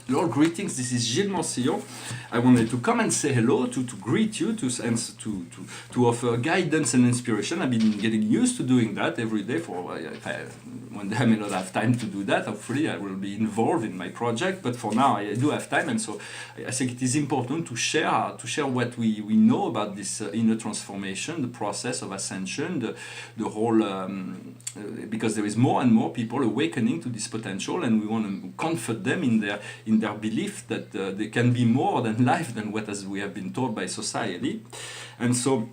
Lord, greetings. This is Gilles Mansillon. I wanted to come and say hello, to greet you, to offer guidance and inspiration. I've been getting used to doing that every day. One day I may not have time to do that. Hopefully, I will be involved in my project. But for now, I do have time, and so I think it is important to share what we know about this inner transformation, the process of ascension, the whole. Because there is more and more people awakening to this potential, and we want to comfort them in their belief that they can be more than life, than what as we have been taught by society. And so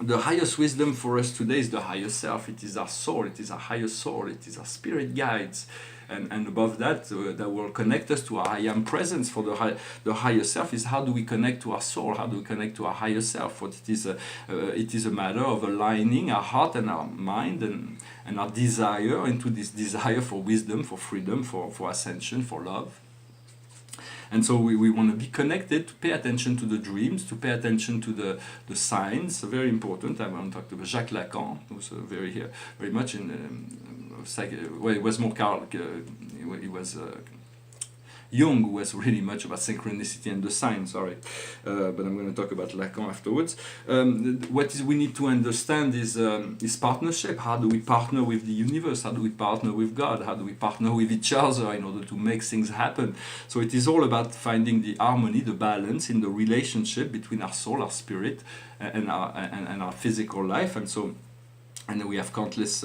the highest wisdom for us today is the higher self. It is our soul, it is our higher soul, it is our spirit guides. And above that, that will connect us to our I am presence. For the higher self is how do we connect to our soul? How do we connect to our higher self? What it is a matter of aligning our heart and our mind and our desire into this desire for wisdom, for freedom, for ascension, for love. And so we want to be connected, to pay attention to the dreams, to pay attention to the signs. Very important. I want to talk to Jacques Lacan, who's very much in well, it was more Carl. It was Jung, who was really much about synchronicity and the signs. Sorry, but I'm going to talk about Lacan afterwards. We need to understand is partnership. How do we partner with the universe? How do we partner with God? How do we partner with each other in order to make things happen? So it is all about finding the harmony, the balance in the relationship between our soul, our spirit, and our physical life. And we have countless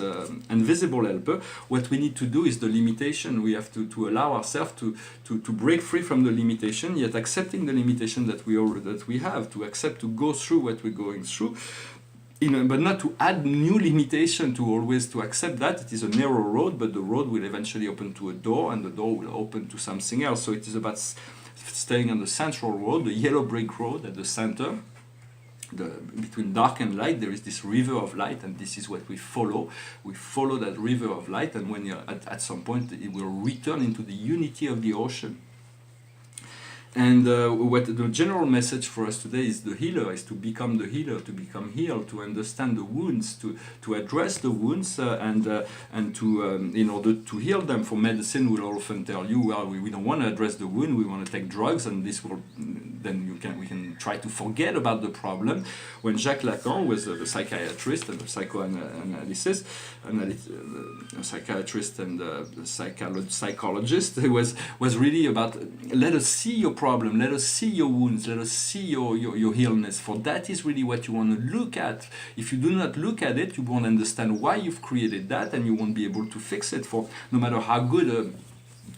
invisible helper. What we need to do is the limitation. We have to allow ourselves to break free from the limitation, yet accepting the limitation that we have, to accept to go through what we're going through, but not to add new limitation, to accept that it is a narrow road, but the road will eventually open to a door, and the door will open to something else. So it is about staying on the central road, the yellow brick road at the center. Between dark and light, there is this river of light, and this is what we follow. We follow that river of light, and when at some point it will return into the unity of the ocean. And what the general message for us today is the healer, is to become the healer, to become healed, to understand the wounds, to address the wounds, and to in order to heal them. For medicine will often tell you, well, we don't want to address the wound, we want to take drugs, and this will we can try to forget about the problem. When Jacques Lacan was a psychiatrist and a psychiatrist and a psychologist, he was really about, let us see your problem, let us see your wounds, let us see your illness. For that is really what you want to look at. If you do not look at it, you won't understand why you've created that, and you won't be able to fix it. For no matter how good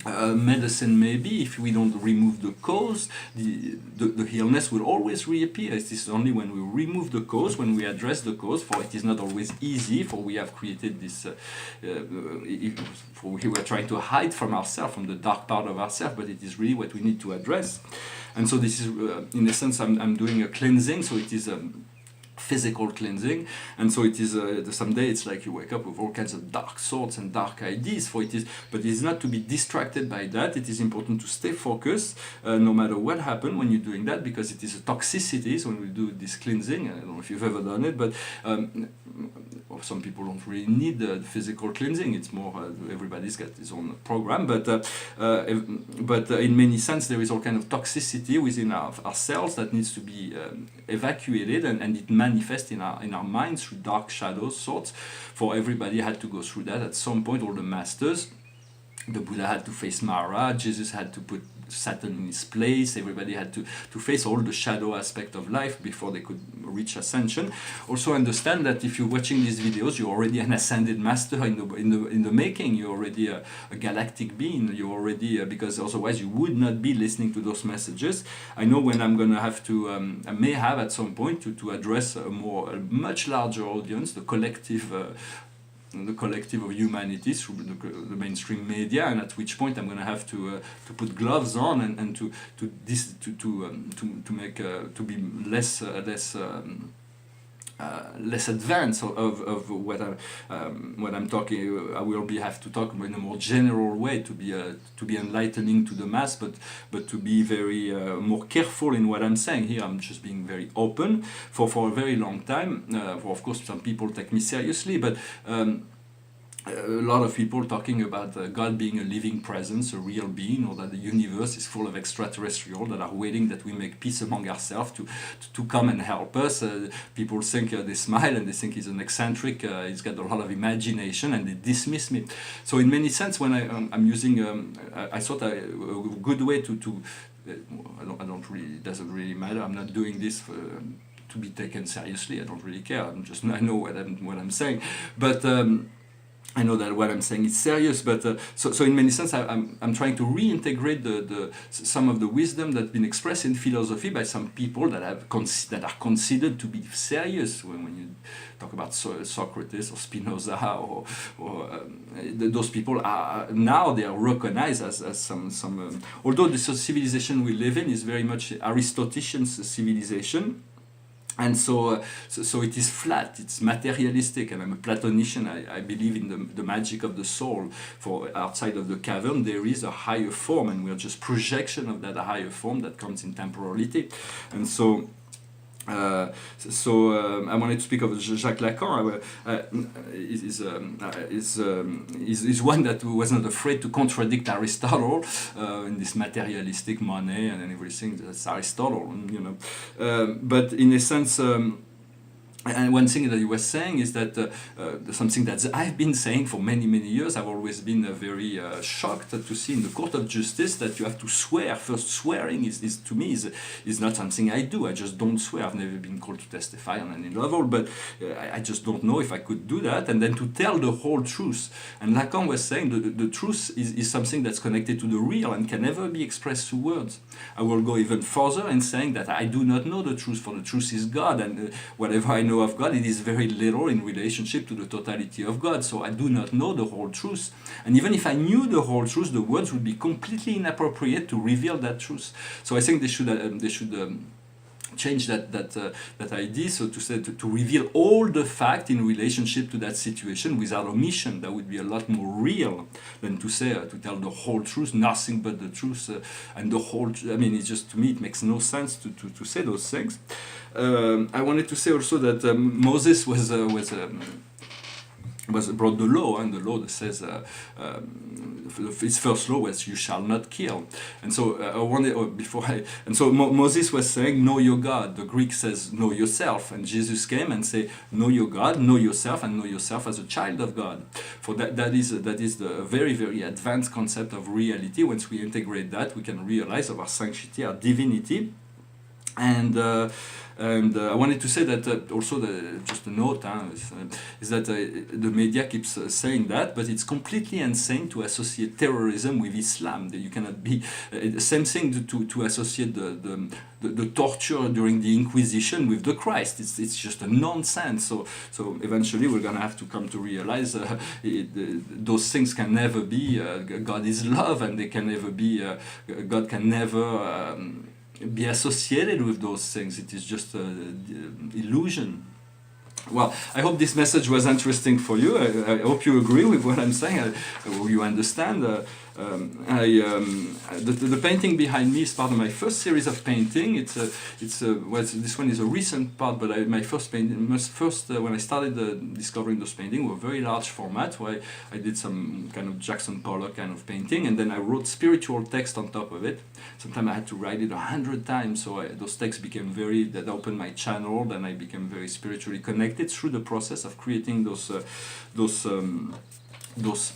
medicine may be, if we don't remove the cause, the illness will always reappear. It is only when we remove the cause, when we address the cause, for it is not always easy, for we have created this, for we were trying to hide from ourselves, from the dark part of ourselves, but it is really what we need to address. And so this is, in essence, I'm doing a cleansing, so it is physical cleansing, and so it is someday it's like you wake up with all kinds of dark thoughts and dark ideas, but it is not to be distracted by that. It is important to stay focused no matter what happens when you're doing that, because it is a toxicity. So when we do this cleansing, I don't know if you've ever done it, but some people don't really need the physical cleansing. It's more everybody's got his own program, but in many sense there is all kind of toxicity within our cells that needs to be evacuated, and it manifests in our minds through dark shadows, thoughts. For everybody had to go through that at some point. All the masters, the Buddha had to face Mara, Jesus had to put Satan in his place, everybody had to face all the shadow aspect of life before they could reach ascension. Also understand that if you're watching these videos, you're already an ascended master in the making. You're already a galactic being. You're already because otherwise you would not be listening to those messages. I know when I'm gonna have to, I may have at some point to address a much larger audience, the collective of humanity through the mainstream media, and at which point I'm going to have to put gloves on and to be less advanced of what I'm talking. I will have to talk in a more general way to be enlightening to the mass, but to be very more careful in what I'm saying. Here I'm just being very open for a very long time. Of course, some people take me seriously, but a lot of people talking about God being a living presence, a real being, or that the universe is full of extraterrestrials that are waiting that we make peace among ourselves to come and help us. People think they smile and they think he's an eccentric, he's got a lot of imagination, and they dismiss me. So in many sense, when I'm using, I thought a good way to I don't really, it doesn't really matter. I'm not doing this to be taken seriously. I don't really care. I know what I'm saying, but. I know that what I'm saying is serious, but so in many sense, I'm trying to reintegrate some of the wisdom that's been expressed in philosophy by some people that are considered to be serious. When you talk about Socrates or Spinoza or those people are now they are recognized as some. Although the civilization we live in is very much Aristotelian's civilization. And so it is flat, it's materialistic, and I'm a Platonician. I believe in the magic of the soul. For outside of the cavern, there is a higher form, and we are just projection of that higher form that comes in temporality. And so I wanted to speak of Jacques Lacan. Is one that was not afraid to contradict Aristotle in this materialistic money and everything. That's Aristotle, you know. But in a sense. And one thing that he was saying is that something that I've been saying for many, many years. I've always been very shocked to see in the court of justice that you have to swear. First, swearing is to me is not something I do. I just don't swear. I've never been called to testify on any level, but I just don't know if I could do that. And then to tell the whole truth. And Lacan was saying the truth is something that's connected to the real and can never be expressed through words. I will go even further in saying that I do not know the truth, for the truth is God, and whatever I know of God, it is very little in relationship to the totality of God. So I do not know the whole truth. And even if I knew the whole truth, the words would be completely inappropriate to reveal that truth. So I think they should change that idea. So to say to reveal all the fact in relationship to that situation without omission, that would be a lot more real than to say to tell the whole truth, nothing but the truth, and the whole. I mean, it's just, to me, it makes no sense to say those things. I wanted to say also that Moses brought the law, and the law that says its first law was you shall not kill. And so Moses was saying know your God. The Greek says know yourself, and Jesus came and said know your God, know yourself, and know yourself as a child of God. For that is the very, very advanced concept of reality. Once we integrate that, we can realize of our sanctity, our divinity. And I wanted to say that also, just a note, is that the media keeps saying that, but it's completely insane to associate terrorism with Islam. That you cannot be same thing to associate the torture during the Inquisition with the Christ. It's just a nonsense. So eventually we're gonna have to come to realize those things can never be. God is love, and they can never be. God can never. Be associated with those things. It is just an illusion. Well, I hope this message was interesting for you. I hope you agree with what I'm saying. You understand. The painting behind me is part of my first series of painting. This one is a recent part, but my first painting, when I started discovering those paintings, were very large format. Where I did some kind of Jackson Pollock kind of painting, and then I wrote spiritual text on top of it. Sometimes I had to write it 100 times, so those texts became that opened my channel. Then I became very spiritually connected through the process of creating those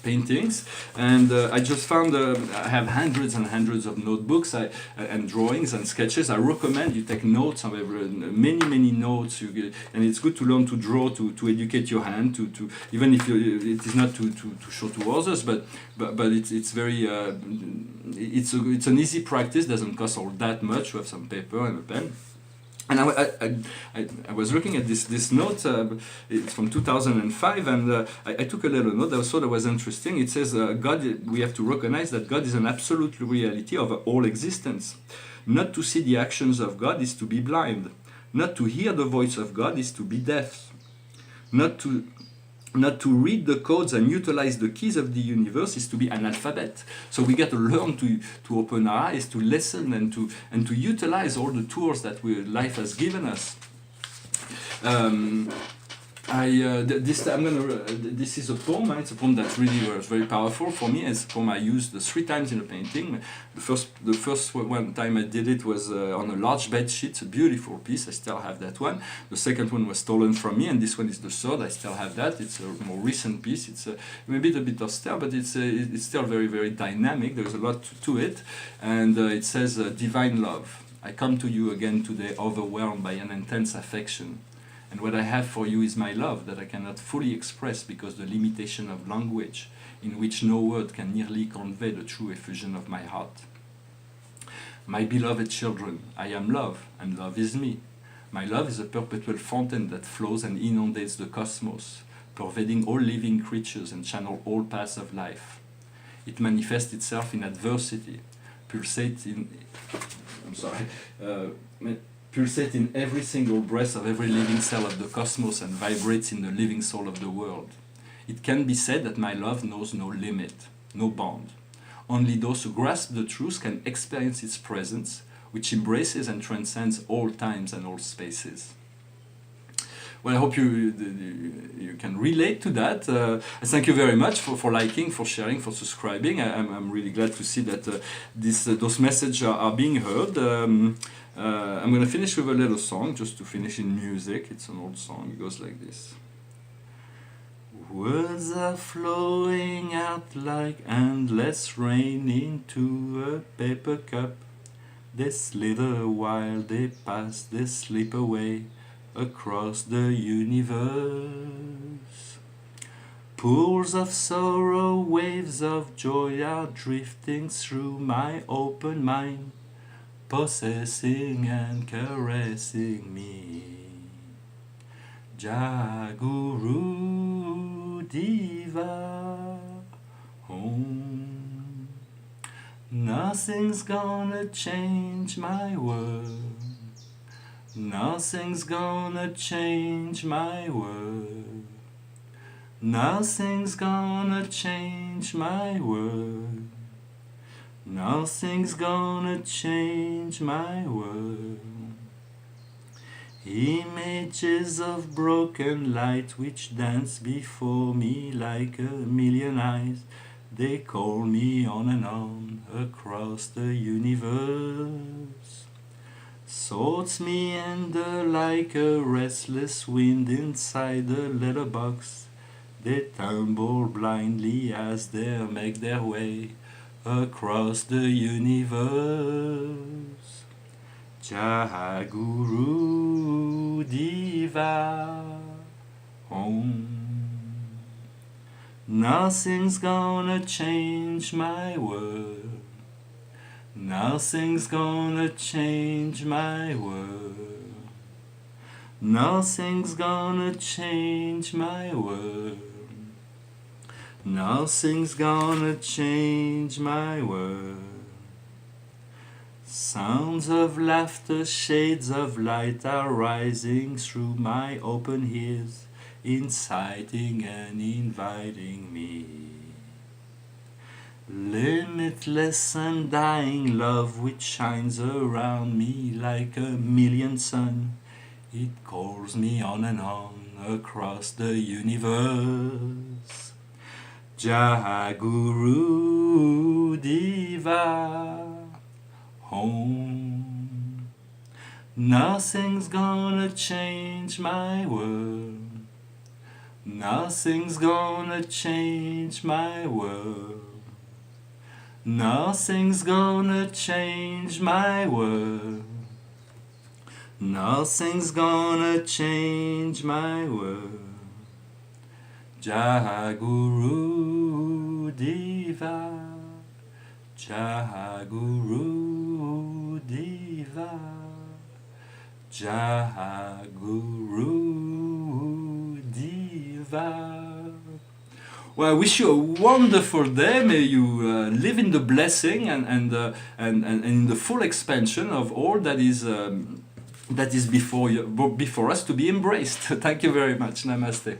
paintings. And I just found I have hundreds and hundreds of notebooks and drawings and sketches. I recommend you take notes of many notes. And it's good to learn to draw, to educate your hand, to even if it is not to show to others, but it's very it's an easy practice. Doesn't cost all that much. You have some paper and a pen. And I was looking at this note, it's from 2005, and I took a little note that I thought was interesting. It says, God, we have to recognize that God is an absolute reality of all existence. Not to see the actions of God is to be blind. Not to hear the voice of God is to be deaf. Not to read the codes and utilize the keys of the universe is to be analphabet. So we got to learn to open our eyes, to listen, and to utilize all the tools that life has given us. This is a poem. It's a poem that really was very powerful for me. It's a poem I used 3 times in the painting. The first one time I did it was on a large bed sheet. It's a beautiful piece. I still have that one. The second one was stolen from me, and this one is the third. I still have that. It's a more recent piece. It's maybe a bit austere, but it's still very, very dynamic. There's a lot to it, and it says, "Divine love, I come to you again today, overwhelmed by an intense affection. And what I have for you is my love that I cannot fully express because the limitation of language, in which no word can nearly convey the true effusion of my heart. My beloved children, I am love, and love is me. My love is a perpetual fountain that flows and inundates the cosmos, pervading all living creatures and channel all paths of life. It manifests itself in adversity, pulsates in every single breath of every living cell of the cosmos and vibrates in the living soul of the world. It can be said that my love knows no limit, no bound. Only those who grasp the truth can experience its presence, which embraces and transcends all times and all spaces." Well, I hope you can relate to that. Thank you very much for liking, for sharing, for subscribing. I'm really glad to see that those messages are being heard. I'm going to finish with a little song, just to finish in music. It's an old song. It goes like this. Words are flowing out like endless rain into a paper cup. They slither while they pass, they slip away across the universe. Pools of sorrow, waves of joy are drifting through my open mind, possessing and caressing me. Jaguru Diva Home. Nothing's gonna change my world. Nothing's gonna change my world. Nothing's gonna change my world. Nothing's gonna change my world. Images of broken light which dance before me like a million eyes. They call me on and on across the universe. Sorts meander like a restless wind inside a letterbox. They tumble blindly as they make their way across the universe. Jaguru Diva Home. Nothing's gonna change my world. Nothing's gonna change my world. Nothing's gonna change my world. Nothing's gonna change my world. Sounds of laughter, shades of light are rising through my open ears, inciting and inviting me. Limitless undying love which shines around me like a million suns. It calls me on and on across the universe. Jaguru Diva Home. Nothing's gonna change my world. Nothing's gonna change my world. Nothing's gonna change my world. Nothing's gonna change my world. Jaguru Diva, Jaguru Diva, Jaguru Diva. Well, I wish you a wonderful day. May you live in the blessing and in the full expansion of all that is before us to be embraced. Thank you very much. Namaste.